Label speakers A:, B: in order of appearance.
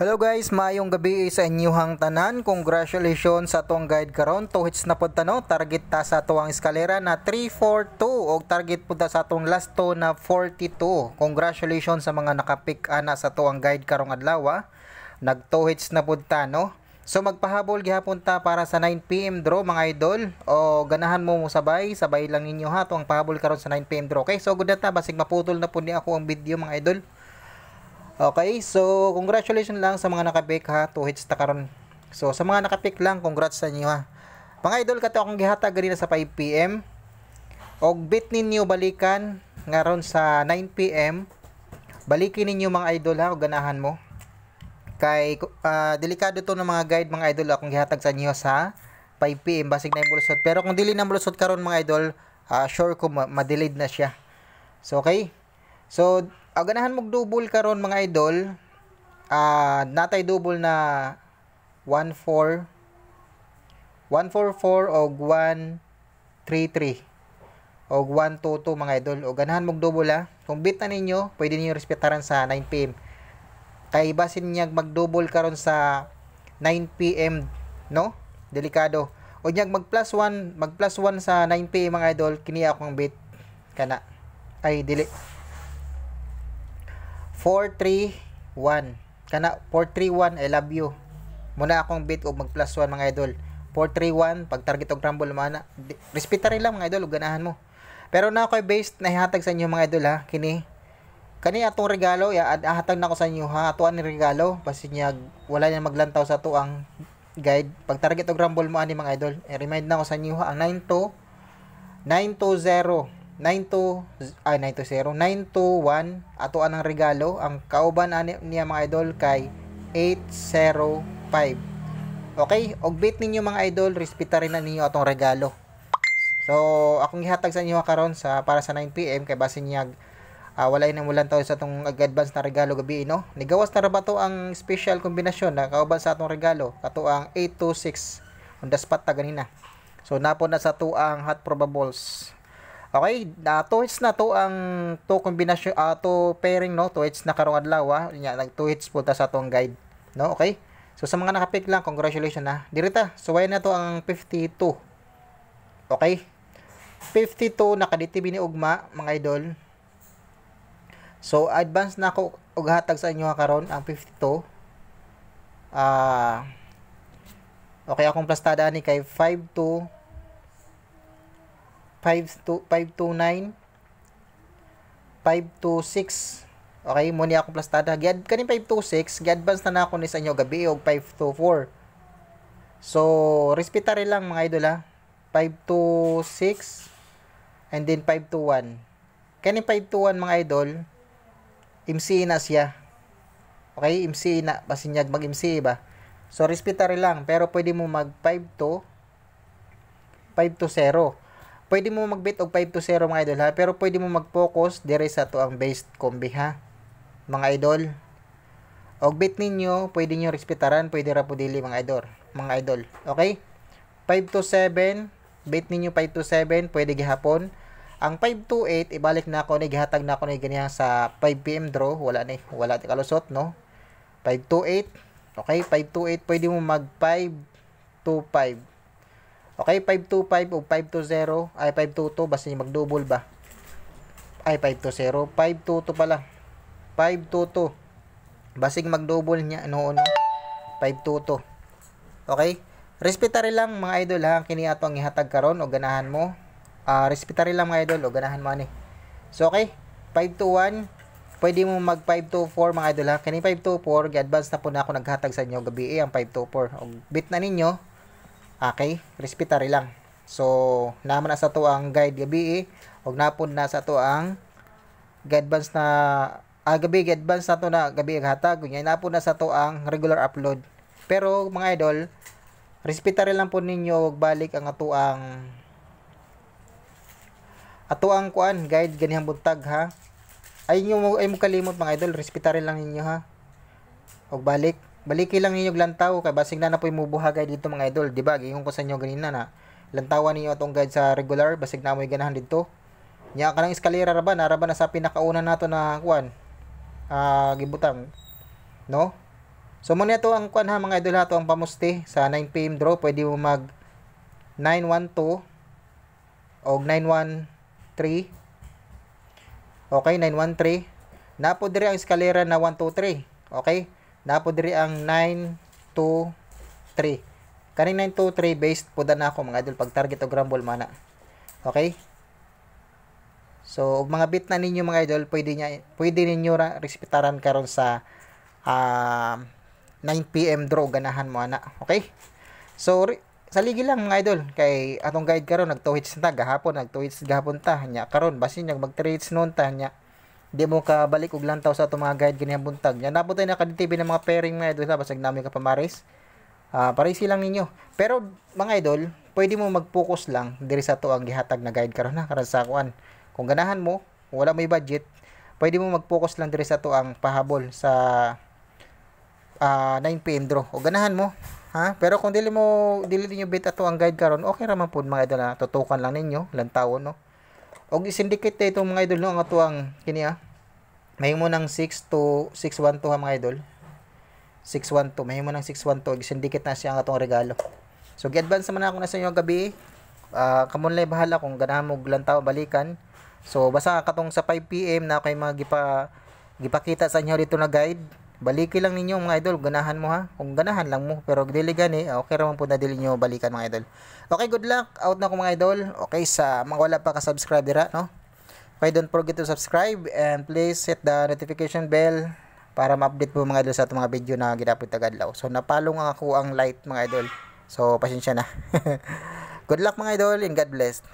A: Hello guys, maayong gabi sa inyuhang tanan. Congratulations sa atong guide karon. Hits na pud tano, target ta sa atong eskalera na 342 og target pud ta sa atong last to na 42. Congratulations sa mga nakapick ana sa atong guide karong adlaw. Nag hits na pud ta no. So magpahabol gihapon ta para sa 9 PM draw mga idol. O ganahan mo sabay lang ninyo ha atong pahabol karon sa 9 PM draw. Okay? So good na ta basig maputol na pud ni ako ang video mga idol. Okay, so congratulations lang sa mga nakapick ha, 2 hits ta karon. So sa mga nakapick lang, congrats sa inyo ha. Mga idol, kato akong gihatag ganina sa 5 PM. Og bit ninyo balikan ngaron sa 9 PM. Balikin ninyo mga idol ha, og ganahan mo. Kay delikado to ng mga guide mga idol akong gihatag sa inyo sa 5 PM basig na bulusot. Pero kung dili na bulusot karon mga idol, sure ko ma-delayed na siya. So okay. So ganahan mong double karon mga idol. Natay double na 144 og 133 og 122 mga idol. O ganahan mong double ha. Kung bit na ninyo, pwede niyo respetaran sa 9 PM. Kay basin niya mag-double karon sa 9 PM, no? Delikado. O niya mag plus 1 sa 9 PM mga idol, kini akong bit kana. Ay dili. 431 kana 431 I love you muna akong bit og mag plus 1 mga idol. 431 pag target og rumble mana respeta rin lang mga idol ug ganahan mo. Pero na ako based na ihatag sa inyo mga idol ha, kani atong regalo hatag na ko sa inyo ha, atuan ni regalo basi niya wala niya maglantaw sa to ang guide pag target og rumble mo ani mga idol. Remind na ko sa inyo ha, ang 920 ato anang regalo. Ang kauban niya mga idol kay 805. Okay, og bit ninyo mga idol, respeta rin na ninyo atong regalo. So akong gihatag sa inyo karon sa para sa 9 PM kay basin niya walay nang mulan taw sa atong advance na regalo gabi no. Nigawas na ra ba to ang special kombinasyon na kauban sa atong regalo kato ang 826 on the spot ta ganina. So napon na sa to ang hot probables. Okay, 2 hits na to ang to kombinasyon to pairing no, 2 hits na karong adlaw nya nag 2 hits po ta sa atong guide no. Okay, so sa mga nakapick lang, congratulations ha. Dirita suway na to ang 52. Okay, 52 nakaditibi ni ugma mga idol. So advance na ako og hatag sa inyo karon ang 52. Okay, akong plastada ni kay 529 526. Okay, mo ni akong plastada giad kani 526 gi-advance na nako ni sa inyo gabi og 524. So respeta rin lang mga idol ha, 526 and then 521. Kani 521 mga idol MC na siya. Okay, MC na basin niya mag MC ba. So respeta rin lang pero pwede mo mag 520. Pwede mo magbit og 520 mga idol ha, pero pwede mo mag-focus dire sa to ang based combi ha mga idol. Og bit ninyo pwede niyo respetaran, pwede ra po dili mga idol. Okay, 527 bit ninyo 527 pwede gihapon. Ang 528 ibalik na ako ni gihatag na ako ni ganiya sa 5 PM draw, wala ti kalusot no. 528. Okay, 528 pwede mo mag 525. Okay, 525 o 520 ay 522 basta mag-double ba? Ay 520, 522 pala. 522. Basig mag-double niya noon 522. Okay? Respeta rin lang mga idol ha, kini ato ang ihatag karon o ganahan mo. Respeta rin lang mga idol o ganahan mo ani. So okay, 521 pwede mo mag 524 mga idol ha. Kini 524 gi-advance na po na ako naghatag sa inyo gabi ang 524. Og bit na ninyo. Okay, respetari lang. So, naman na sa to ang guide gabi og napon na sa to ang advance na gabi advance na to na gabi ang hatag. Kunya napon na sa to ang regular upload. Pero mga idol, respetari lang po ninyo og balik ang ato ang kuan guide ganihang buntag ha. Ay mo kalimot mga idol, respetari lang ninyo ha. Og baliki lang ninyo lantaw kay basig na po'y mubuhagay dito mga idol, di ba? Giingon ko sa inyo ganina na lantawan ninyo atong guide sa regular basig na mo'y ganahan dito. Nya kanang eskalera ra ba nara ba na sa pinakauna nato na kuan gibutang no? So muna ito ang kuan ha mga idol ha, ito ang pamusti sa 9 PM draw. Pwede mo mag 912 o 913. Okay, 913. Napo diri ang eskalera na 123. Okay? Napo diri ang 923. Kaning 923 based po na ako mga idol pag target o grumble mana. Okay? So, og mga bit na ninyo mga idol, pwede ninyo respetaran karon sa 9 PM draw ganahan mo ana. Okay? So, sa ligi lang mga idol kay atong guide karon nag 2 hits ta gahapon, nag 2 hits gahapon ta nya karon basin nag mag 3 hits noon ta nya di mo ka balik og lantaw sa atong mga guide ganihang buntag nya napot na ka-TV ng mga pairing mga idol basag nami ka pamaris. Parisi lang ninyo. Pero mga idol, pwede mo mag-focus lang diri sa to ang gihatag na guide karon na karon sa kuan. Kung ganahan mo, kung wala may budget, pwede mo mag-focus lang diri sa to ang pahabol sa 9 PM draw. O ganahan mo, ha? Pero kung dili niyo bet ato ang guide karon, okay ra man pud mga idol na tutukan lang ninyo lantawon no. Og i-syndicate itong mga idol no ang ato ang kini may mo nang 6 to 612 ha mga idol. 612 may mo nang 612 i-syndicate na siya ang atong regalo. So gi-advance naman ako na sa inyo gabi. Kamon lay bahala kung ganahan mo lantaw balikan. So basta katong sa 5 PM na kay mga gipakita sa inyo dito na guide. Baliki lang ninyo mga idol, ganahan mo ha. Kung ganahan lang mo, pero dili gani, okay ra man pud na dili nyo balikan mga idol. Okay, good luck. Out na ko mga idol. Okay, sa mga wala pa ka-subscribe dira, no? Okay, don't forget to subscribe and please hit the notification bell para ma-update mo mga idol sa mga video na gidapit tagadlaw. So napalong ako ang light mga idol. So pasensya na. Good luck mga idol and God bless.